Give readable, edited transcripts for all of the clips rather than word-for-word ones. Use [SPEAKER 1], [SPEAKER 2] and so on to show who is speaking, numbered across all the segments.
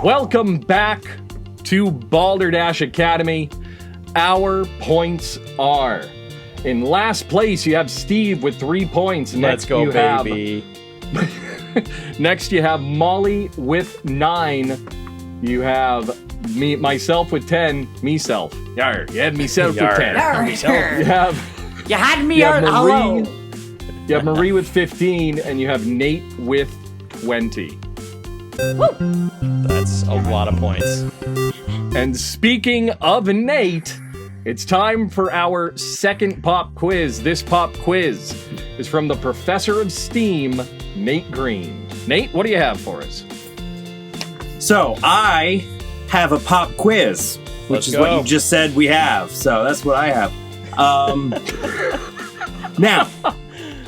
[SPEAKER 1] Welcome back to Balderdash Academy. Our points are: in last place, you have Steve with 3 points.
[SPEAKER 2] Let's go, baby.
[SPEAKER 1] Next, you have Molly with 9. You have myself with 10. Myself. Yar. You had myself with 10.
[SPEAKER 3] You had me out. Hello.
[SPEAKER 1] You have Marie with 15, and you have Nate with 20.
[SPEAKER 2] Woo. That's a lot of points.
[SPEAKER 1] And speaking of Nate, it's time for our second pop quiz. This pop quiz is from the Professor of Steam, Nate Green. Nate, what do you have for us?
[SPEAKER 4] So, I have a pop quiz, which is what you just said we have. So, that's what I have. Now,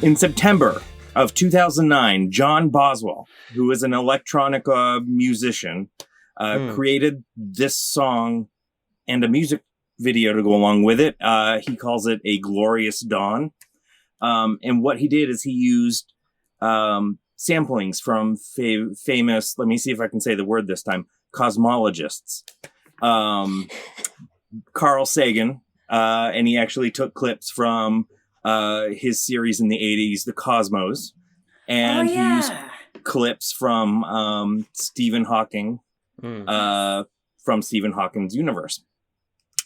[SPEAKER 4] in September of 2009, John Boswell, who is an electronic musician, created this song and a music video to go along with it. He calls it A Glorious Dawn. And what he did is he used samplings from famous, let me see if I can say the word this time, cosmologists. Carl Sagan, and he actually took clips from his series in the 80s, The Cosmos, and he used clips from Stephen Hawking, from Stephen Hawking's universe.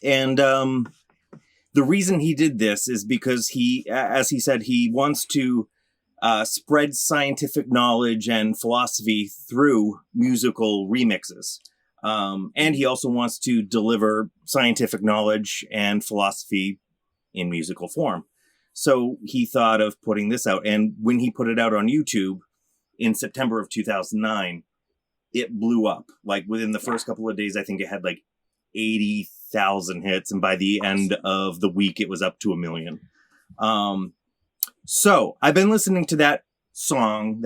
[SPEAKER 4] And the reason he did this is because he, as he said, he wants to spread scientific knowledge and philosophy through musical remixes. And he also wants to deliver scientific knowledge and philosophy in musical form. So he thought of putting this out. And when he put it out on YouTube in September of 2009, it blew up. Like within the first couple of days, I think it had like 80,000 hits. And by the end of the week, it was up to 1 million. So I've been listening to that song,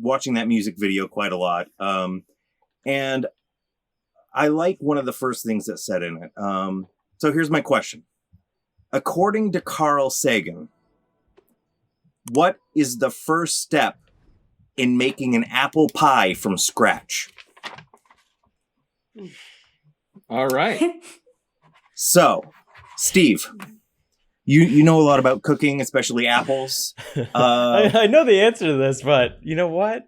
[SPEAKER 4] watching that music video quite a lot. And I like one of the first things that's said in it. So here's my question. According to Carl Sagan, what is the first step in making an apple pie from scratch?
[SPEAKER 1] All right.
[SPEAKER 4] So, Steve, you know a lot about cooking, especially apples.
[SPEAKER 2] I know the answer to this, but you know what?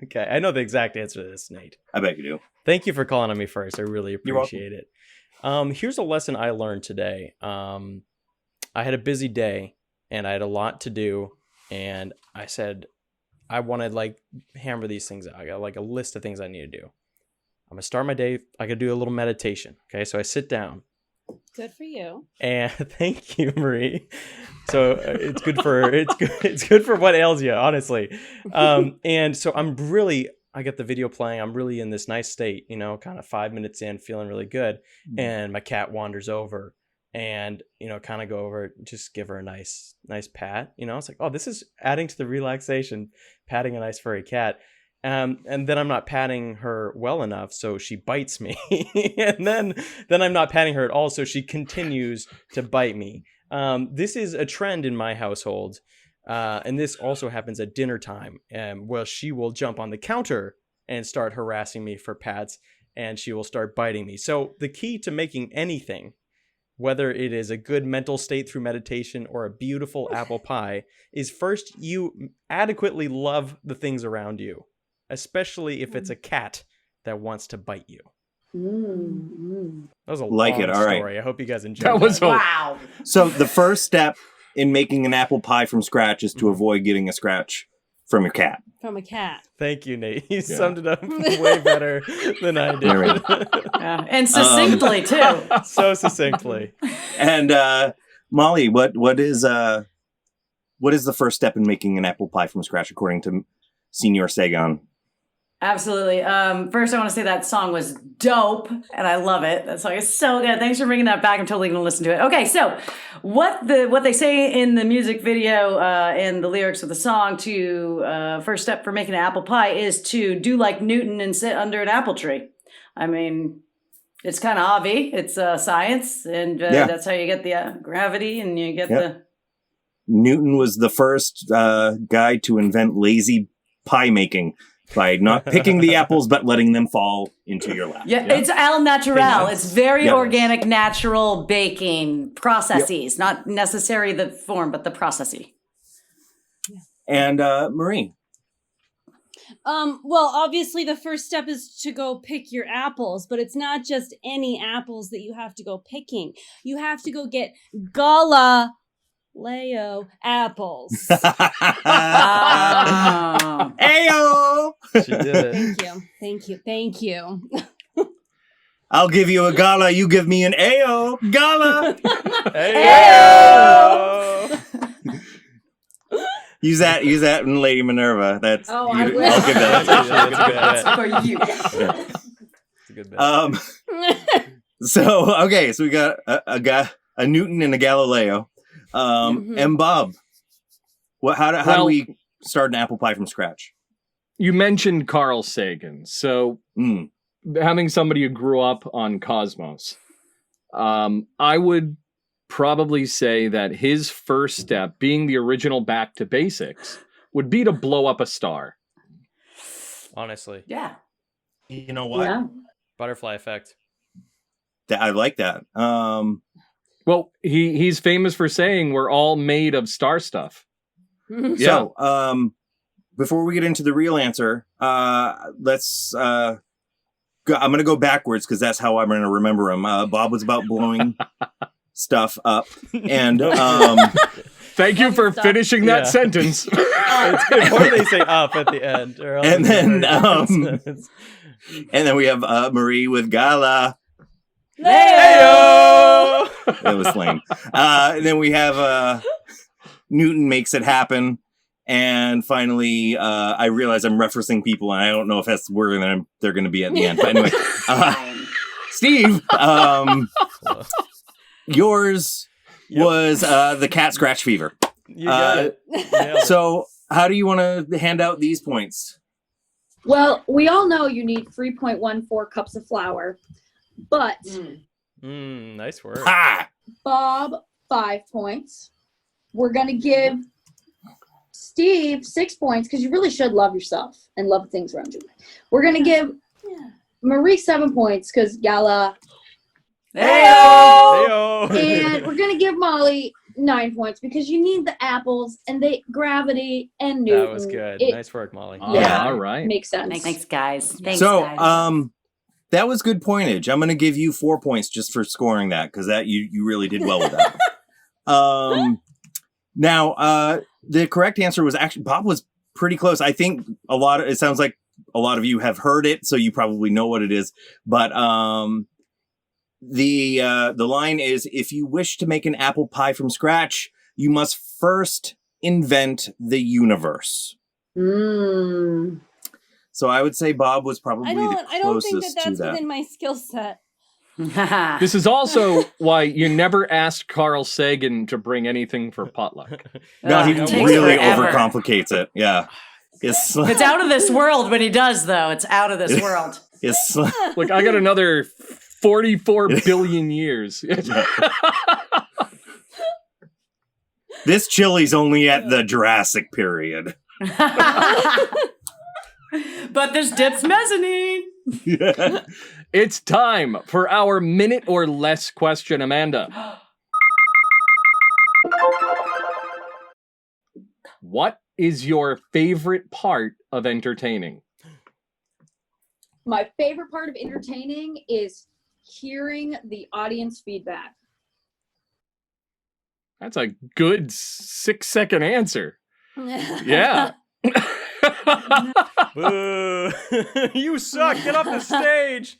[SPEAKER 2] Okay, I know the exact answer to this, Nate.
[SPEAKER 4] I bet you do.
[SPEAKER 2] Thank you for calling on me first. I really appreciate it. Here's a lesson I learned today. I had a busy day and I had a lot to do, and I said I want to like hammer these things out. I got like a list of things I need to do. I'm gonna start my day. I could do a little meditation. Okay, so I sit down.
[SPEAKER 3] Good for you.
[SPEAKER 2] And thank you, Marie. So it's good for what ails you, honestly. And so I get the video playing. I'm really in this nice state, kind of 5 minutes in, feeling really good. And my cat wanders over and, kind of go over, just give her a nice pat. It's like, oh, this is adding to the relaxation, patting a nice furry cat. And then I'm not patting her well enough, so she bites me. And then I'm not patting her at all, so she continues to bite me. This is a trend in my household. And this also happens at dinner time, where she will jump on the counter and start harassing me for pats, and she will start biting me. So the key to making anything, whether it is a good mental state through meditation or a beautiful apple pie, is first you adequately love the things around you, especially if it's a cat that wants to bite you. That was a long story.
[SPEAKER 4] All right.
[SPEAKER 2] I hope you guys enjoyed that.
[SPEAKER 3] Wow.
[SPEAKER 4] So the first step in making an apple pie from scratch is to avoid getting a scratch from your cat.
[SPEAKER 3] From a cat.
[SPEAKER 2] Thank you, Nate. You summed it up way better than I did.
[SPEAKER 3] And succinctly, too.
[SPEAKER 2] So succinctly.
[SPEAKER 4] And Molly, what is the first step in making an apple pie from scratch, according to Senior Sagan?
[SPEAKER 3] Absolutely. First, I want to say that song was dope, and I love it. That song is so good. Thanks for bringing that back. I'm totally going to listen to it. Okay, so what they say in the music video and the lyrics of the song to first step for making an apple pie is to do like Newton and sit under an apple tree. I mean, it's kind of obvious. It's science, and that's how you get the gravity, and you get the...
[SPEAKER 4] Newton was the first guy to invent lazy pie making. by not picking the apples, but letting them fall into your lap.
[SPEAKER 3] Yeah, it's al natural. It's very
[SPEAKER 4] Yep.
[SPEAKER 3] organic, natural baking processes, not necessarily the form, but the processy.
[SPEAKER 4] And Marie.
[SPEAKER 5] Well, obviously the first step is to go pick your apples, but it's not just any apples that you have to go picking. You have to go get Galileo apples.
[SPEAKER 4] Ayo!
[SPEAKER 2] She did it.
[SPEAKER 5] Thank you.
[SPEAKER 4] I'll give you a gala, you give me an Ayo! Gala!
[SPEAKER 2] Ayo!
[SPEAKER 4] Use that in Lady Minerva. That's
[SPEAKER 6] Oh, I will.
[SPEAKER 4] I'll give that.
[SPEAKER 2] That's
[SPEAKER 3] For you.
[SPEAKER 2] a good bet.
[SPEAKER 4] So we got a Newton and a Galileo. And Bob, how do we start an apple pie from scratch?
[SPEAKER 1] You mentioned Carl Sagan, so having somebody who grew up on Cosmos, I would probably say that his first step, being the original Back to Basics, would be to blow up a star.
[SPEAKER 2] Honestly.
[SPEAKER 3] Yeah.
[SPEAKER 4] You know what?
[SPEAKER 6] Yeah.
[SPEAKER 2] Butterfly effect.
[SPEAKER 4] I like that.
[SPEAKER 1] Well, he's famous for saying we're all made of star stuff.
[SPEAKER 4] So, before we get into the real answer, let's. I'm going to go backwards because that's how I'm going to remember him. Bob was about blowing stuff up, and
[SPEAKER 1] Thank you for finishing that sentence.
[SPEAKER 2] It's good. Or they say up at the end. Or else
[SPEAKER 4] And
[SPEAKER 2] it's a
[SPEAKER 4] then,
[SPEAKER 2] very different sentence.
[SPEAKER 4] and then we have Marie with Gala.
[SPEAKER 2] Heyo!
[SPEAKER 4] That was lame. And then we have Newton makes it happen. And finally, I realize I'm referencing people, and I don't know if that's where they're going to be at the end. But anyway, Steve, yours was the cat scratch fever.
[SPEAKER 2] You got it. Nailed it.
[SPEAKER 4] So how do you want to hand out these points?
[SPEAKER 6] Well, we all know you need 3.14 cups of flour, but
[SPEAKER 2] Nice work.
[SPEAKER 4] Ah!
[SPEAKER 6] Bob, 5 points. We're going to give Steve 6 points because you really should love yourself and love the things around you. We're going to give Marie 7 points because Gala.
[SPEAKER 2] Heyo!
[SPEAKER 6] And we're going to give Molly 9 points because you need the apples and the gravity and Newton.
[SPEAKER 2] That was good.
[SPEAKER 6] It
[SPEAKER 2] Nice work, Molly.
[SPEAKER 6] Yeah.
[SPEAKER 1] All right.
[SPEAKER 6] makes sense.
[SPEAKER 3] Thanks, guys. Thanks,
[SPEAKER 4] So,
[SPEAKER 3] guys.
[SPEAKER 4] that was good pointage. I'm going to give you 4 points just for scoring that because that you really did well with that. Now, the correct answer was actually Bob was pretty close. I think it sounds like a lot of you have heard it, so you probably know what it is. But the line is, if you wish to make an apple pie from scratch, you must first invent the universe. So I would say Bob was probably
[SPEAKER 5] I
[SPEAKER 4] the
[SPEAKER 5] don't
[SPEAKER 4] closest
[SPEAKER 5] think that that's
[SPEAKER 4] to that.
[SPEAKER 5] within my skill set.
[SPEAKER 1] This is also why you never asked Carl Sagan to bring anything for potluck.
[SPEAKER 4] No, he
[SPEAKER 3] It takes
[SPEAKER 4] really
[SPEAKER 3] forever.
[SPEAKER 4] overcomplicates it. Yeah.
[SPEAKER 3] It's out of this world when he does, though. It's out of this world.
[SPEAKER 4] It's
[SPEAKER 1] Look, I got another 44 billion years.
[SPEAKER 4] this chili's only at the Jurassic period.
[SPEAKER 3] But this dip's mezzanine.
[SPEAKER 1] It's time for our minute or less question, Amanda. What is your favorite part of entertaining?
[SPEAKER 6] My favorite part of entertaining is hearing the audience feedback.
[SPEAKER 1] That's a good 6-second answer. Yeah.
[SPEAKER 2] Boo! You suck! Get off the stage!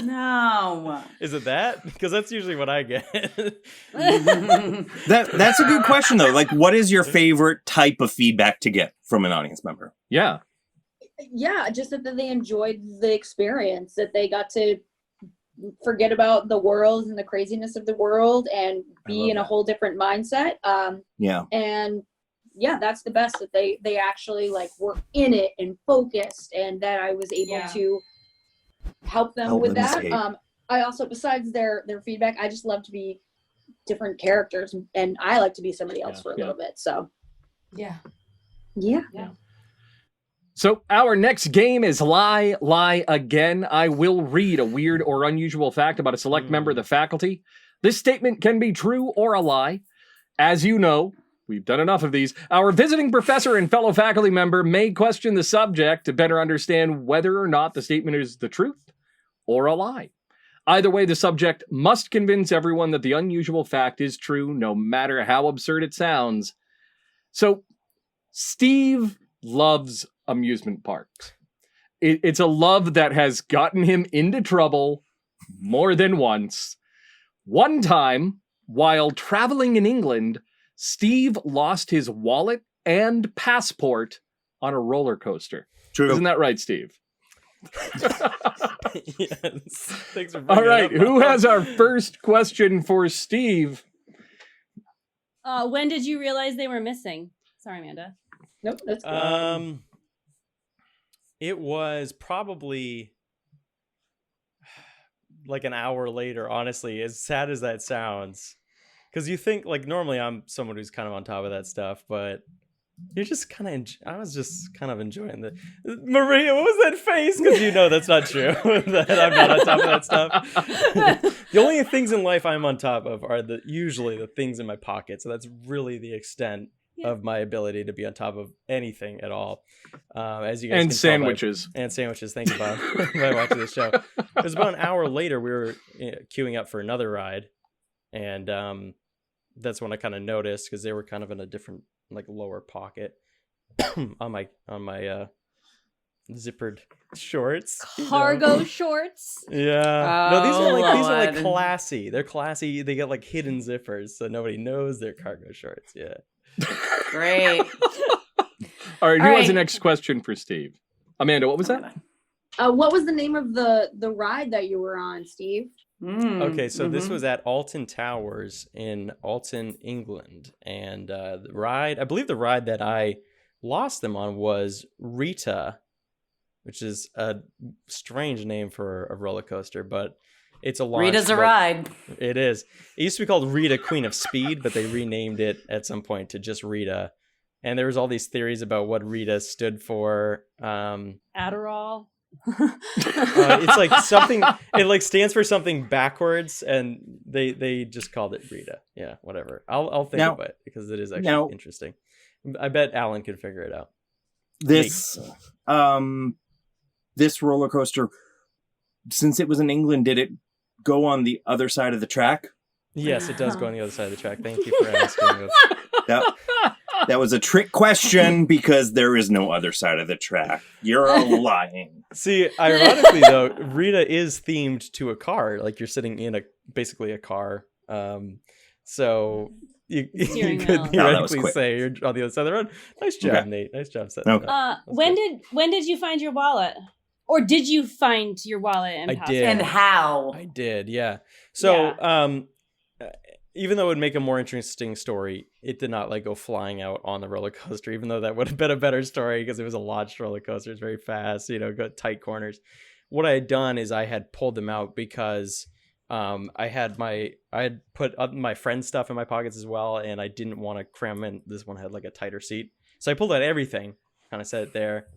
[SPEAKER 3] No.
[SPEAKER 2] Is it that? Because that's usually what I get.
[SPEAKER 4] That's a good question, though. Like, what is your favorite type of feedback to get from an audience member?
[SPEAKER 1] Yeah.
[SPEAKER 6] Yeah, just that they enjoyed the experience, that they got to forget about the world and the craziness of the world and be in a whole different mindset.
[SPEAKER 4] Yeah.
[SPEAKER 6] And yeah, that's the best, that they actually like were in it and focused, and that I was able to help them with that.
[SPEAKER 4] escape.
[SPEAKER 6] I also, besides their feedback, I just love to be different characters, and I like to be somebody else for a little bit. So
[SPEAKER 5] Yeah.
[SPEAKER 6] yeah.
[SPEAKER 1] So our next game is Lie, Lie Again. I will read a weird or unusual fact about a select member of the faculty. This statement can be true or a lie. As you know, we've done enough of these. Our visiting professor and fellow faculty member may question the subject to better understand whether or not the statement is the truth or a lie. Either way, the subject must convince everyone that the unusual fact is true, no matter how absurd it sounds. So, Steve loves amusement parks. It's a love that has gotten him into trouble more than once. One time, while traveling in England, Steve lost his wallet and passport on a roller coaster.
[SPEAKER 4] True.
[SPEAKER 1] Isn't that right, Steve?
[SPEAKER 2] Yes. Thanks for bringing
[SPEAKER 1] All right,
[SPEAKER 2] it up.
[SPEAKER 1] who has our first question for Steve?
[SPEAKER 5] When did you realize they were missing? Sorry, Amanda.
[SPEAKER 6] Nope, that's good.
[SPEAKER 2] It was probably like an hour later, honestly, as sad as that sounds. Because you think, like, normally I'm someone who's kind of on top of that stuff, but you're just kind of, I was just kind of enjoying the, Maria, what was that face? Because you know that's not true, that I'm not on top of that stuff. The only things in life I'm on top of are usually the things in my pocket. So that's really the extent of my ability to be on top of anything at all. As you guys
[SPEAKER 1] And
[SPEAKER 2] can
[SPEAKER 1] sandwiches.
[SPEAKER 2] tell and sandwiches. Thank you, Bob. By watching this show. It was about an hour later. We were queuing up for another ride, and that's when I kind of noticed, because they were kind of in a different, like, lower pocket on my zippered shorts.
[SPEAKER 5] Cargo shorts.
[SPEAKER 2] Yeah. No, these are like
[SPEAKER 3] Lord.
[SPEAKER 2] classy. They're classy. They get like hidden zippers, so nobody knows they're cargo shorts. Yeah.
[SPEAKER 3] Great.
[SPEAKER 1] All right, who
[SPEAKER 3] All
[SPEAKER 1] has the
[SPEAKER 3] right.
[SPEAKER 1] next question for Steve? Amanda, what was that?
[SPEAKER 6] What was the name of the ride that you were on, Steve?
[SPEAKER 2] Okay, so this was at Alton Towers in Alton, England, and I believe the ride that I lost them on was Rita, which is a strange name for a roller coaster, but it's a launch.
[SPEAKER 3] Rita's a ride.
[SPEAKER 2] It is. It used to be called Rita Queen of Speed, but they renamed it at some point to just Rita. And there was all these theories about what Rita stood for.
[SPEAKER 5] Adderall.
[SPEAKER 2] It's like something. It like stands for something backwards, and they just called it Rita. Yeah, whatever. I'll think
[SPEAKER 4] Now-
[SPEAKER 2] of it, because it is actually interesting. I bet Alan could figure it out.
[SPEAKER 4] This this roller coaster, since it was in England, did it go on the other side of the track?
[SPEAKER 2] Yes, it does go on the other side of the track. Thank you for asking.
[SPEAKER 4] That was a trick question, because there is no other side of the track. You're lying.
[SPEAKER 2] See, ironically though, Rita is themed to a car. Like, you're sitting in basically a car. So you
[SPEAKER 5] Steering
[SPEAKER 2] could
[SPEAKER 5] wheel.
[SPEAKER 4] No, that was
[SPEAKER 2] theoretically
[SPEAKER 4] quick.
[SPEAKER 2] say you're on the other side of the road. Nice job,
[SPEAKER 4] Okay.
[SPEAKER 2] Nate. Nice job setting
[SPEAKER 4] Okay.
[SPEAKER 2] it up. That's
[SPEAKER 5] When
[SPEAKER 2] good.
[SPEAKER 5] did you find your wallet? Or did you find your wallet and
[SPEAKER 2] I
[SPEAKER 5] passport?
[SPEAKER 2] did.
[SPEAKER 3] And how?
[SPEAKER 2] I did, yeah. So, even though it would make a more interesting story, it did not like go flying out on the roller coaster, even though that would have been a better story, because it was a launched roller coaster. It's very fast, got tight corners. What I had done is I had pulled them out because I had put up my friend's stuff in my pockets as well, and I didn't want to cram in. This one had like a tighter seat. So I pulled out everything, kind of set it there.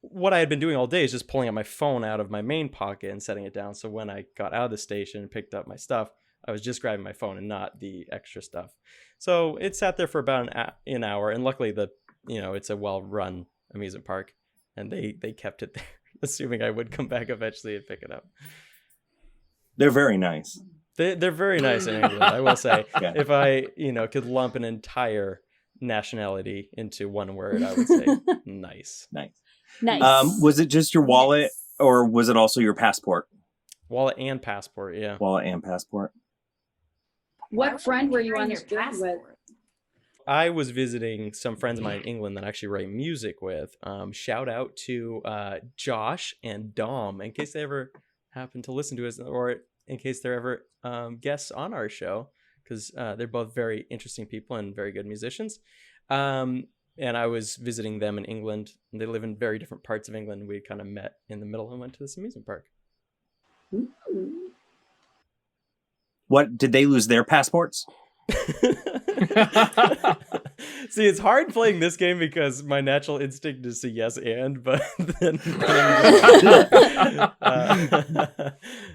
[SPEAKER 2] What I had been doing all day is just pulling out my phone out of my main pocket and setting it down. So when I got out of the station and picked up my stuff, I was just grabbing my phone and not the extra stuff. So it sat there for about an hour, and luckily it's a well-run amusement park, and they kept it there, assuming I would come back eventually and pick it up.
[SPEAKER 4] They're very nice.
[SPEAKER 2] They're very nice in England, I will say.
[SPEAKER 4] Yeah.
[SPEAKER 2] If I could lump an entire nationality into one word, I would say nice.
[SPEAKER 4] Nice.
[SPEAKER 5] Nice.
[SPEAKER 4] Was it just your wallet, or was it also your passport?
[SPEAKER 2] Wallet and passport, yeah.
[SPEAKER 4] Wallet and passport.
[SPEAKER 6] What friend were you on this journey with?
[SPEAKER 2] I was visiting some friends of mine in England that I actually write music with. Shout out to Josh and Dom, in case they ever happen to listen to us, or in case they're ever guests on our show, because they're both very interesting people and very good musicians. And I was visiting them in England, and they live in very different parts of England. We kind of met in the middle and went to this amusement park.
[SPEAKER 4] What, did they lose their passports?
[SPEAKER 2] See, it's hard playing this game because my natural instinct is to yes and, but then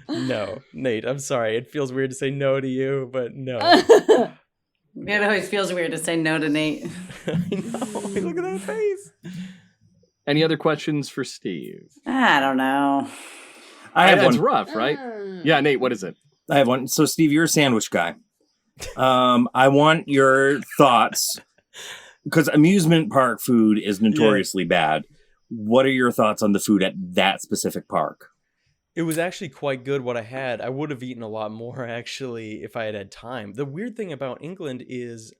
[SPEAKER 2] no, Nate, I'm sorry. It feels weird to say no to you, but no.
[SPEAKER 3] It always feels weird to say no to Nate.
[SPEAKER 2] I know. Look at that face.
[SPEAKER 1] Any other questions for Steve?
[SPEAKER 3] I don't know.
[SPEAKER 4] I have
[SPEAKER 1] That's
[SPEAKER 4] one.
[SPEAKER 1] rough, right? Yeah, Nate, what is it?
[SPEAKER 4] I have one. So, Steve, you're a sandwich guy. I want your thoughts because amusement park food is notoriously bad. What are your thoughts on the food at that specific park?
[SPEAKER 2] It was actually quite good what I had. I would have eaten a lot more, actually, if I had had time. The weird thing about England is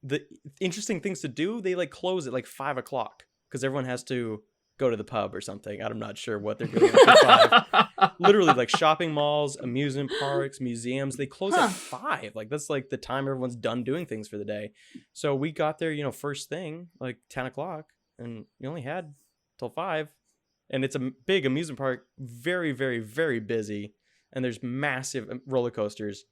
[SPEAKER 2] the interesting things to do, they like close at like 5 o'clock because everyone has to go to the pub or something. I'm not sure what they're doing at 5. Literally, like shopping malls, amusement parks, museums, they close at 5. Like that's like the time everyone's done doing things for the day. So we got there, first thing, like 10 o'clock, and we only had till 5. And it's a big amusement park, very, very, very busy. And there's massive roller coasters.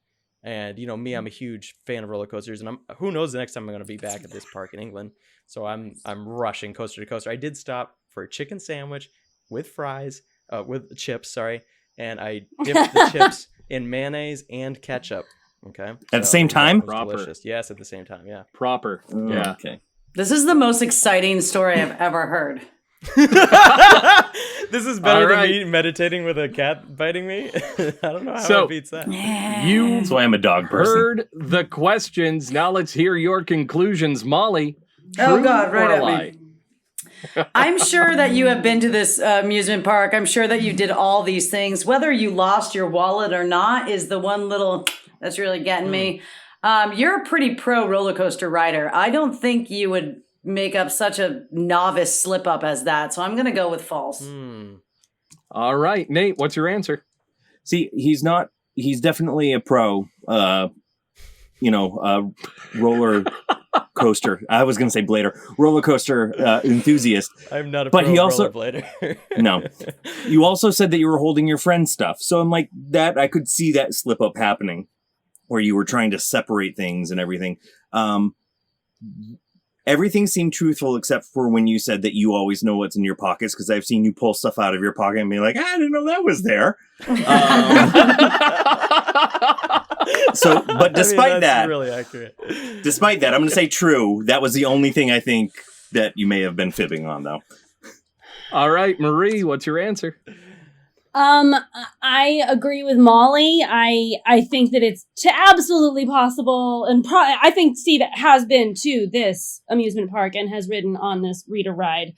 [SPEAKER 2] And, me, I'm a huge fan of roller coasters. And who knows the next time I'm going to be back at this park in England. So I'm rushing coaster to coaster. I did stop for a chicken sandwich with fries, with chips, sorry. And I dipped the chips in mayonnaise and ketchup. Okay.
[SPEAKER 4] At the same time?
[SPEAKER 1] Proper.
[SPEAKER 2] Delicious. Yes, at the same time, yeah.
[SPEAKER 1] Proper. Yeah.
[SPEAKER 4] Okay.
[SPEAKER 3] This is the most exciting story I've ever heard.
[SPEAKER 2] This is better
[SPEAKER 1] All
[SPEAKER 2] than me meditating with a cat biting me. I don't know how
[SPEAKER 1] So-
[SPEAKER 2] it beats that.
[SPEAKER 1] You
[SPEAKER 4] That's why I'm a dog person.
[SPEAKER 1] heard the questions. Now let's hear your conclusions, Molly.
[SPEAKER 3] Oh,
[SPEAKER 1] True
[SPEAKER 3] God, right
[SPEAKER 1] or
[SPEAKER 3] at
[SPEAKER 1] lie?
[SPEAKER 3] me. I'm sure that you have been to this amusement park. I'm sure that you did all these things. Whether you lost your wallet or not is the one little that's really getting me. You're a pretty pro roller coaster rider. I don't think you would make up such a novice slip up as that. So I'm going to go with false.
[SPEAKER 1] All right, Nate, what's your answer?
[SPEAKER 4] See, he's definitely a pro, roller coaster. I was going to say blader, roller coaster enthusiast.
[SPEAKER 2] I'm not a
[SPEAKER 4] But
[SPEAKER 2] pro
[SPEAKER 4] he also-
[SPEAKER 2] rollerblader.
[SPEAKER 4] No. You also said that you were holding your friend's stuff. So I'm like that. I could see that slip up happening where you were trying to separate things and everything. Everything seemed truthful except for when you said that you always know what's in your pockets, because I've seen you pull stuff out of your pocket and be like, I didn't know that was there. But despite
[SPEAKER 2] that's really accurate.
[SPEAKER 4] I'm going to say true. That was the only thing I think that you may have been fibbing on, though.
[SPEAKER 1] All right, Marie, what's your answer?
[SPEAKER 5] I agree with Molly. I think that it's absolutely possible, and I think Steve has been to this amusement park and has ridden on this Rita ride.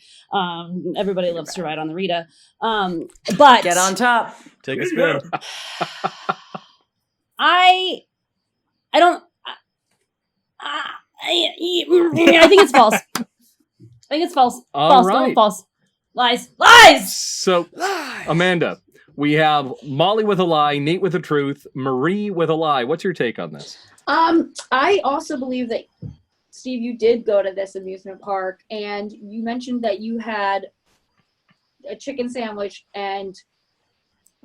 [SPEAKER 5] Everybody loves to ride on the Rita. But
[SPEAKER 3] Get on top.
[SPEAKER 2] Take a spin.
[SPEAKER 5] I don't. I think it's false. I think it's false.
[SPEAKER 1] All
[SPEAKER 5] False.
[SPEAKER 1] right.
[SPEAKER 5] Don't false. Lies. Lies.
[SPEAKER 1] So, Amanda, we have Molly with a lie, Nate with a truth, Marie with a lie. What's your take on this?
[SPEAKER 6] I also believe that, Steve, you did go to this amusement park, and you mentioned that you had a chicken sandwich and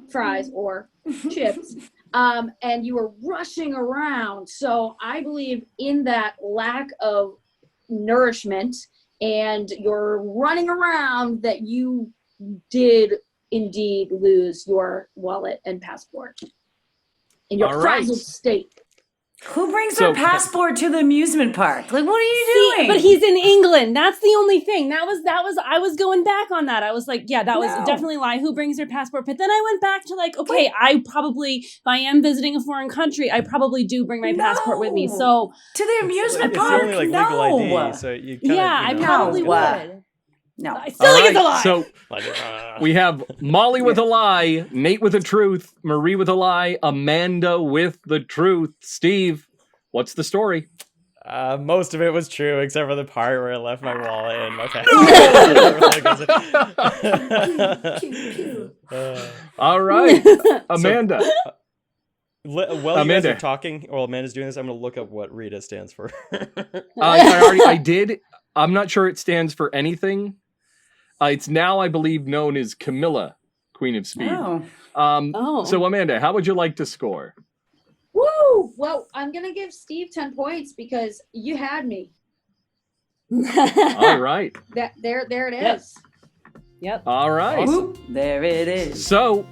[SPEAKER 6] fries or chips, and you were rushing around. So I believe in that lack of nourishment and you're running around that you did indeed lose your wallet and passport in your
[SPEAKER 1] All right.
[SPEAKER 6] frazzled state.
[SPEAKER 3] Who brings
[SPEAKER 1] So-
[SPEAKER 3] their passport to the amusement park? Like, what are you doing?
[SPEAKER 5] But he's in England. That's the only thing. That was I was going back on that. I was like, yeah, that was
[SPEAKER 3] No.
[SPEAKER 5] definitely a lie. Who brings their passport? But then I went back to like, okay, I probably, if I am visiting a foreign country, I probably do bring my passport with me.
[SPEAKER 3] No.
[SPEAKER 5] So
[SPEAKER 3] to the amusement
[SPEAKER 2] It's
[SPEAKER 3] park?
[SPEAKER 2] only like
[SPEAKER 3] no.
[SPEAKER 2] legal ID, so you kind
[SPEAKER 5] yeah, I probably
[SPEAKER 3] No.
[SPEAKER 5] would.
[SPEAKER 3] No.
[SPEAKER 5] I still think it's a lie.
[SPEAKER 1] So we have Molly with a lie, Nate with a truth, Marie with a lie, Amanda with the truth. Steve, what's the story?
[SPEAKER 2] Most of it was true, except for the part where I left my wallet and my passport.
[SPEAKER 1] All right, Amanda.
[SPEAKER 2] While you guys
[SPEAKER 1] Amanda.
[SPEAKER 2] are talking, while Amanda's doing this, I'm going to look up what Rita stands for.
[SPEAKER 1] I did. I'm not sure it stands for anything. It's now, I believe, known as Camilla, Queen of Speed.
[SPEAKER 3] Oh.
[SPEAKER 5] Oh.
[SPEAKER 1] So, Amanda, how would you like to score?
[SPEAKER 6] Woo! Well, I'm going to give Steve 10 points because you had me.
[SPEAKER 1] All right.
[SPEAKER 6] There it
[SPEAKER 5] Yep.
[SPEAKER 6] is.
[SPEAKER 5] Yep.
[SPEAKER 1] All right.
[SPEAKER 3] Whoop, there it is.
[SPEAKER 1] So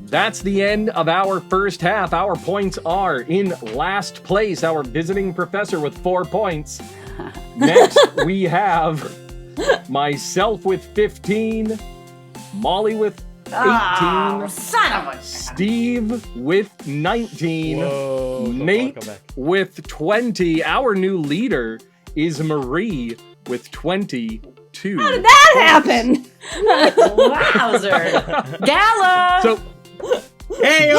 [SPEAKER 1] that's the end of our first half. Our points are in last place, our visiting professor with 4 points. Next, we have myself with 15, Molly with 18,
[SPEAKER 3] Son of a...
[SPEAKER 1] Steve with 19,
[SPEAKER 2] Whoa.
[SPEAKER 1] Nate
[SPEAKER 2] Come back.
[SPEAKER 1] with 20. Our new leader is Marie with 22.
[SPEAKER 5] How did that happen?
[SPEAKER 3] Wowzer. Gala!
[SPEAKER 1] So
[SPEAKER 4] Hey,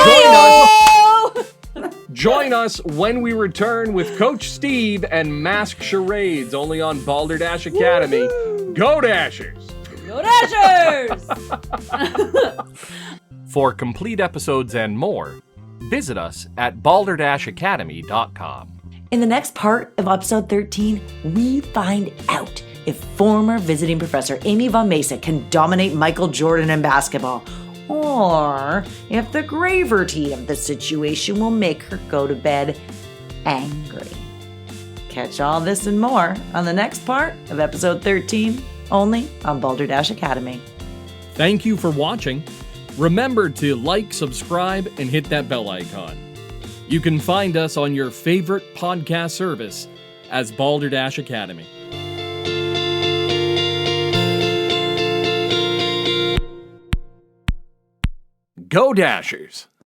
[SPEAKER 1] join us when we return with Coach Steve and Mask Charades, only on Balderdash Academy. Go Dashers!
[SPEAKER 5] Go Dashers!
[SPEAKER 1] For complete episodes and more, visit us at balderdashacademy.com.
[SPEAKER 7] In the next part of episode 13, we find out if former visiting professor Amy Von Mesa can dominate Michael Jordan in basketball, or if the gravity of the situation will make her go to bed angry. Catch all this and more on the next part of episode 13, only on Balderdash Academy.
[SPEAKER 1] Thank you for watching. Remember to like, subscribe, and hit that bell icon. You can find us on your favorite podcast service as Balderdash Academy. Go Dashers!